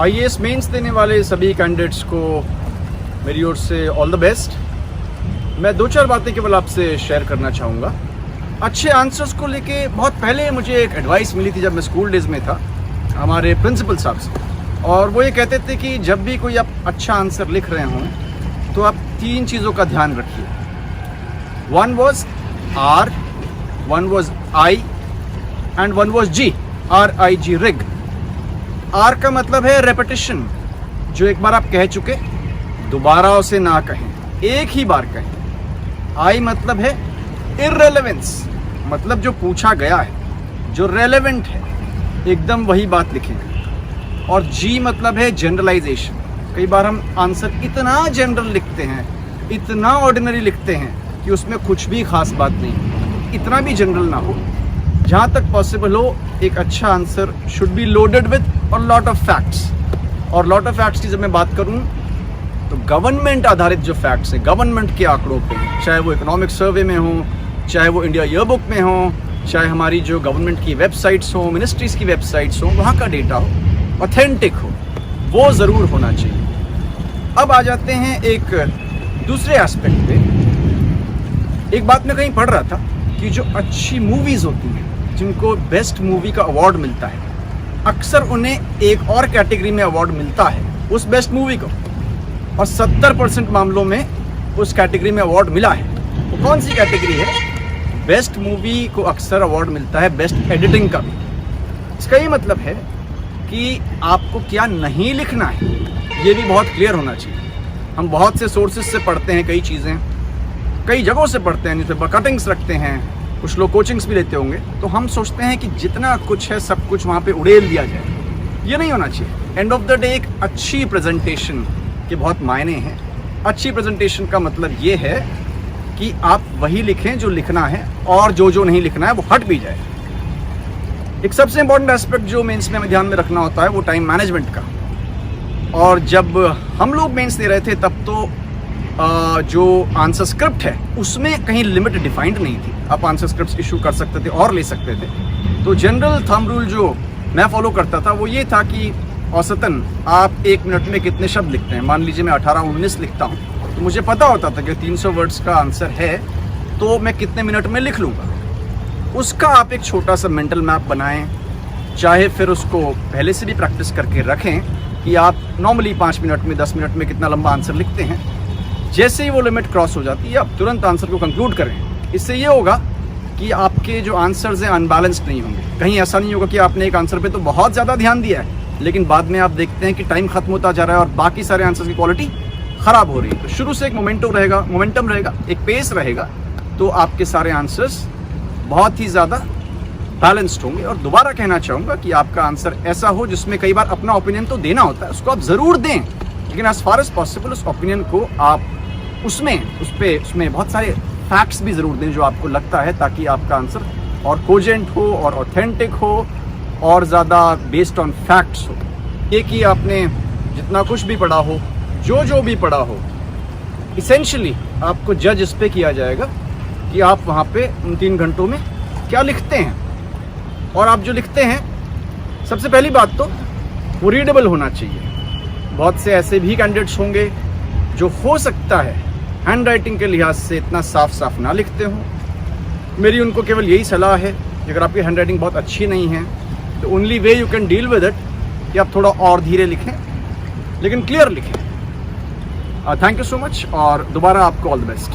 IAS mains देने वाले सभी कैंडिडेट्स को मेरी ओर से ऑल द बेस्ट। मैं दो चार बातें केवल आपसे शेयर करना चाहूँगा। अच्छे आंसर्स को लेके बहुत पहले मुझे एक एडवाइस मिली थी जब मैं स्कूल डेज़ में था हमारे प्रिंसिपल साहब से, और वो ये कहते थे कि जब भी कोई आप अच्छा आंसर लिख रहे हों तो आप तीन चीज़ों का ध्यान रखिए। One was R, one was I and one was G, RIG, rig. R का मतलब है रेपिटिशन, जो एक बार आप कह चुके दोबारा उसे ना कहें, एक ही बार कहें। आई मतलब है इररेलेवेंस, मतलब जो पूछा गया है, जो रेलेवेंट है, एकदम वही बात लिखेंगे। और जी मतलब है जनरलाइजेशन। कई बार हम आंसर इतना जनरल लिखते हैं, इतना ऑर्डिनरी लिखते हैं कि उसमें कुछ भी खास बात नहीं, इतना भी जनरल ना हो। जहाँ तक पॉसिबल हो एक अच्छा answer should be loaded with और लॉट ऑफ फैक्ट्स। और लॉट ऑफ फैक्ट्स की जब मैं बात करूँ तो गवर्नमेंट आधारित जो फैक्ट्स हैं, गवर्नमेंट के आंकड़ों पे, चाहे वो इकोनॉमिक सर्वे में हो, चाहे वो इंडिया ईयरबुक में हो, चाहे हमारी जो गवर्नमेंट की वेबसाइट्स हो, मिनिस्ट्रीज़ की वेबसाइट्स हो, वहाँ का डेटा हो, ऑथेंटिक हो, वो ज़रूर होना चाहिए। अब आ जाते हैं एक दूसरे एस्पेक्ट पे। एक बात मैं कहीं पढ़ रहा था कि जो अच्छी मूवीज़ होती हैं, जिनको बेस्ट मूवी का अवार्ड मिलता है, अक्सर उन्हें एक और कैटेगरी में अवार्ड मिलता है उस बेस्ट मूवी को, और 70% मामलों में उस कैटेगरी में अवार्ड मिला है। वो कौन सी कैटेगरी है? बेस्ट मूवी को अक्सर अवार्ड मिलता है बेस्ट एडिटिंग का भी। इसका ये मतलब है कि आपको क्या नहीं लिखना है ये भी बहुत क्लियर होना चाहिए। हम बहुत से सोर्सेज से पढ़ते हैं, कई चीज़ें कई जगहों से पढ़ते हैं, न्यूज़पेपर कटिंग्स रखते हैं, कुछ लोग कोचिंग्स भी लेते होंगे, तो हम सोचते हैं कि जितना कुछ है सब कुछ वहाँ पे उड़ेल दिया जाए। ये नहीं होना चाहिए। एंड ऑफ द डे एक अच्छी प्रेजेंटेशन के बहुत मायने हैं। अच्छी प्रेजेंटेशन का मतलब ये है कि आप वही लिखें जो लिखना है, और जो नहीं लिखना है वो हट भी जाए। एक सबसे इंपॉर्टेंट एस्पेक्ट जो मेंस में हमें ध्यान में रखना होता है वो टाइम मैनेजमेंट का। और जब हम लोग मेंस दे रहे थे तब तो जो आंसर स्क्रिप्ट है उसमें कहीं लिमिट डिफाइंड नहीं थी। आप आंसर स्क्रिप्ट इशू कर सकते थे और ले सकते थे। तो जनरल थंब रूल जो मैं फॉलो करता था वो ये था कि औसतन आप 1 मिनट में कितने शब्द लिखते हैं। मान लीजिए मैं 18-19 लिखता हूँ, तो मुझे पता होता था कि 300 वर्ड्स का आंसर है तो मैं कितने मिनट में लिख लूँगा। उसका आप एक छोटा सा मेंटल मैप बनाएं, चाहे फिर उसको पहले से भी प्रैक्टिस करके रखें कि आप नॉर्मली 5 मिनट में 10 मिनट में कितना लंबा आंसर लिखते हैं। जैसे ही वो लिमिट क्रॉस हो जाती है आप तुरंत आंसर को कंक्लूड करें। इससे ये होगा कि आपके जो आंसर्स हैं अनबैलेंस्ड नहीं होंगे। कहीं ऐसा नहीं होगा कि आपने एक आंसर पे तो बहुत ज़्यादा ध्यान दिया है लेकिन बाद में आप देखते हैं कि टाइम खत्म होता जा रहा है और बाकी सारे आंसर्स की क्वालिटी ख़राब हो रही है। तो शुरू से एक मोमेंटम रहेगा, एक पेस रहेगा, तो आपके सारे आंसर्स बहुत ही ज़्यादा बैलेंस्ड होंगे। और दोबारा कहना चाहूँगा कि आपका आंसर ऐसा हो जिसमें कई बार अपना ओपिनियन तो देना होता है, उसको आप ज़रूर दें, लेकिन एज फार एज पॉसिबल उस ओपिनियन को आप उसमें बहुत सारे फैक्ट्स भी ज़रूर दें जो आपको लगता है, ताकि आपका आंसर और कोजेंट हो और ऑथेंटिक हो और ज़्यादा बेस्ड ऑन फैक्ट्स हो। ये कि आपने जितना कुछ भी पढ़ा हो, जो भी पढ़ा हो, इसेंशियली आपको जज इस पे किया जाएगा कि आप वहाँ पे उन 3 घंटों में क्या लिखते हैं। और आप जो लिखते हैं, सबसे पहली बात तो वो रीडेबल होना चाहिए। बहुत से ऐसे भी कैंडिडेट्स होंगे जो हो सकता है हैंड राइटिंग के लिहाज से इतना साफ ना लिखते हों। मेरी उनको केवल यही सलाह है कि अगर आपकी हैंड राइटिंग बहुत अच्छी नहीं है तो only way you can deal with it कि आप थोड़ा और धीरे लिखें लेकिन क्लियर लिखें। थैंक यू सो मच और दोबारा आपको ऑल द बेस्ट।